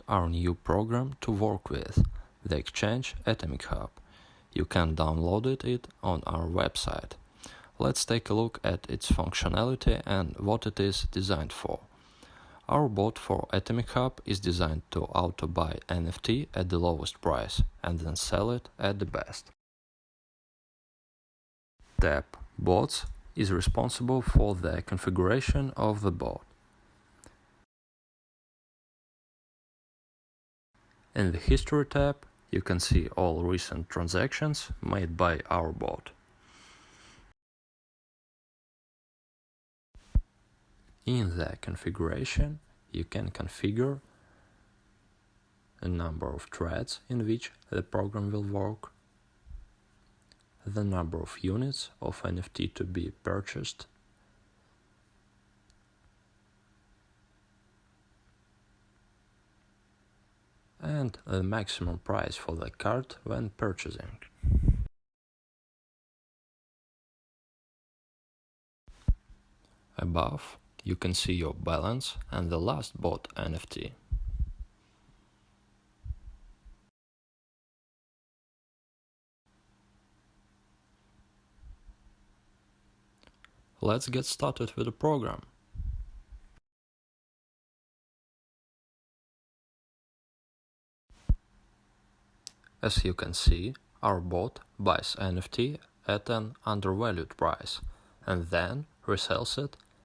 our new program to work with, the exchange Atomichub. You can download it on our website. Let's take a look at its functionality and what it is designed for. Our bot for Atomichub is designed to auto-buy NFT at the lowest price and then sell it at the best. Tab Bots is responsible for the configuration of the bot. In the History tab, you can see all recent transactions made by our bot. In the configuration, you can configure a number of threads in which the program will work, the number of units of NFT to be purchased, and the maximum price for the card when purchasing. Above, you can see your balance and the last bought NFT. Let's get started with the program. As you can see, our bot buys NFT at an undervalued price and then resells it